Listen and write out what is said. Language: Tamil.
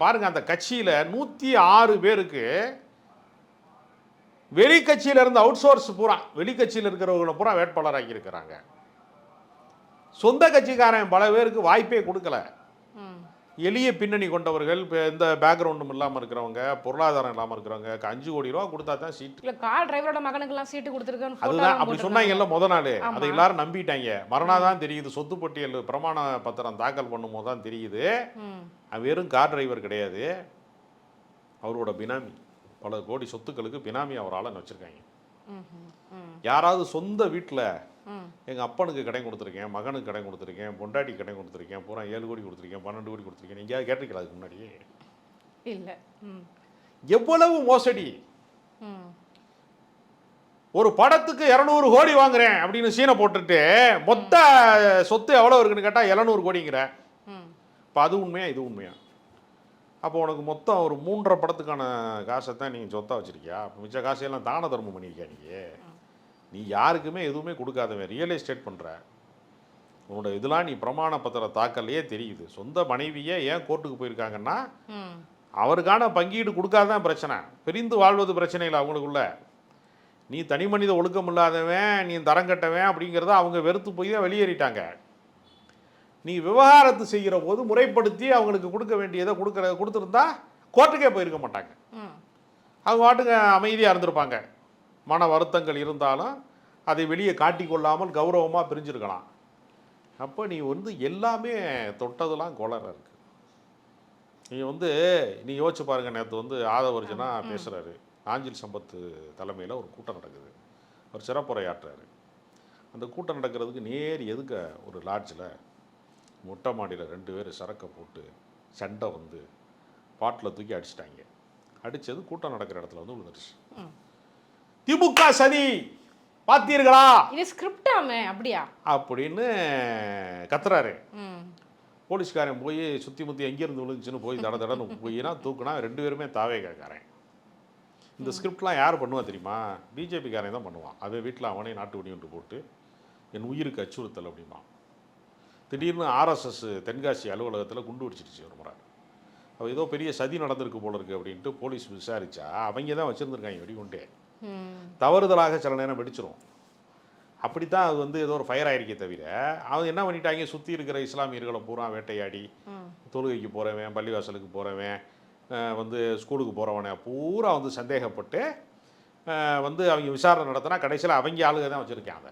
பாருங்கள் அந்த கட்சியில் 106 பேருக்கு வெளி கட்சியில் இருந்து அவுட் சோர்ஸ் பூரா வெளி கட்சியில் இருக்கிறவங்களை பூரா வேட்பாளராகி இருக்கிறாங்க. சொந்த கட்சிக்காரன் பல பேருக்கு வாய்ப்பே கொடுக்கல. எளிய பின்னணி கொண்டவர்கள், எந்த பேக்ரவுண்டும் இல்லாமல் இருக்கிறவங்க, பொருளாதாரம் இல்லாமல் இருக்கிறவங்க 5 கோடி ரூபா கொடுத்தா தான் சீட்டு. இல்லை, கார் டிரைவரோட மகனுக்கெல்லாம் சீட்டு கொடுத்துருக்காங்க. அதுதான் அப்படி சொன்னாங்கல்ல முத நாள். அதை எல்லாரும் நம்பிட்டாங்க. மறுநாள் தெரியுது, சொத்து பட்டியல் பிரமாண பத்திரம் தாக்கல் பண்ணும்போது தான் தெரியுது வெறும் கார் டிரைவர் கிடையாது, அவரோட பினாமி. பல கோடி சொத்துக்களுக்கு பினாமி அவரால் வச்சுருக்காங்க. யாராவது சொந்த வீட்டில் எங்கள் அப்பனுக்கு கடன் கொடுத்துருக்கேன், மகனுக்கு கடன் கொடுத்துருக்கேன், பொண்டாட்டி கடன் கொடுத்துருக்கேன், பூரா 7 கோடி கொடுத்துருக்கேன், 12 கோடி கொடுத்துருக்கேன், நீங்கள் கேட்டிருக்கீங்களா அதுக்கு முன்னாடி? இல்லை. எவ்வளவு மோசடி! ஒரு படத்துக்கு 200 கோடி வாங்குறேன் அப்படின்னு சீனை போட்டுட்டு மொத்த சொத்து எவ்வளோ இருக்குன்னு கேட்டால் 700 கோடிங்கிற. இப்போ அது உண்மையா இது உண்மையா? அப்போ உனக்கு மொத்தம் ஒரு 3.5 படத்துக்கான காசை தான் நீங்கள் சொத்தாக வச்சுருக்கியா? அப்போ மிச்ச காசையெல்லாம் தான தர்மம் பண்ணியிருக்கியா? நீ யாருக்குமே எதுவுமே கொடுக்காதவன், ரியல் எஸ்டேட் பண்ணுற. உன்னோட இதெல்லாம் நீ பிரமாண பத்திர தாக்கல்லையே தெரியுது. சொந்த மனைவியே ஏன் கோர்ட்டுக்கு போயிருக்காங்கன்னா அவருக்கான பங்கீடு கொடுக்காதான் பிரச்சனை. பிரிந்து வாழ்வது பிரச்சனை இல்லை அவங்களுக்குள்ள. நீ தனி மனித ஒழுக்கம் இல்லாதவன், நீ தரங்கட்டவன் அப்படிங்கிறத அவங்க வெறுத்து போய் தான் வெளியேறிட்டாங்க. நீ விவகாரத்து செய்கிற போது முறைப்படுத்தி அவங்களுக்கு கொடுக்க வேண்டியதை கொடுத்துருந்தா கோர்ட்டுக்கே போயிருக்க மாட்டாங்க. அவங்க பாட்டுக்கு அமைதியாக இருந்திருப்பாங்க. மன வருத்தங்கள் இருந்தாலும் அதை வெளியே காட்டிக்கொள்ளாமல் கௌரவமாக பிரிஞ்சிருக்கலாம். அப்போ நீ எல்லாமே தொட்டதெல்லாம் கோளர இருக்கு. நீ யோசிச்சு பாருங்கள். நேற்று ஆதவர்ஜனா பேசுகிறாரு. ஆஞ்சில் சம்பத் தலைமையில் ஒரு கூட்டம் நடக்குது. அவர் சிறப்புரையாற்றுறாரு. அந்த கூட்டம் நடக்கிறதுக்கு நேர் எதுக்க ஒரு லாட்ஜில் மொட்டை மாடியில் 2 பேர் சரக்கை போட்டு சண்டை பாட்டில் தூக்கி அடிச்சிட்டாங்க. அடித்தது கூட்டம் நடக்கிற இடத்துல விழுந்துருச்சு. திமுக சதி பார்த்தீர்களா, இது ஸ்கிரிப்டாமே அப்படியா அப்படின்னு கத்துறாரு. போலீஸ்காரன் போய் சுற்றி முற்றி எங்கேருந்து விழுந்துச்சுன்னு போய் தடன்னு போயினா தூக்குனா 2 பேருமே தாவே கேட்குறேன். இந்த ஸ்கிரிப்ட்லாம் யார் பண்ணுவா தெரியுமா? பிஜேபிக்காரன் தான் பண்ணுவான். அவன் வீட்டில் அவனே நாட்டு வெடிவிட்டு போட்டு என் உயிருக்கு அச்சுறுத்தல் அப்படிமா. திடீர்னு ஆர்எஸ்எஸ் தென்காசி அலுவலகத்தில் குண்டு வெடிச்சிடுச்சு ஒரு முறை. அவள் ஏதோ பெரிய சதி நடந்திருக்கு போல இருக்குது அப்படின்ட்டு போலீஸ் விசாரித்தா அவங்க தான் வச்சுருந்துருக்காங்க வெடிகுண்டே. தவறுதலாக சில நேரம் வெடிச்சிரும். அப்படித்தான் அது ஏதோ ஒரு ஃபயர் ஆயிருக்கே தவிர அவங்க என்ன பண்ணிட்டாங்க, சுற்றி இருக்கிற இஸ்லாமியர்களை பூரா வேட்டையாடி தொழுகைக்கு போகிறவன், பள்ளிவாசலுக்கு போகிறவன், ஸ்கூலுக்கு போகிறவனை பூரா சந்தேகப்பட்டு அவங்க விசாரணை நடத்தினா கடைசியில் அவங்க ஆளுக தான் வச்சுருக்காங்க.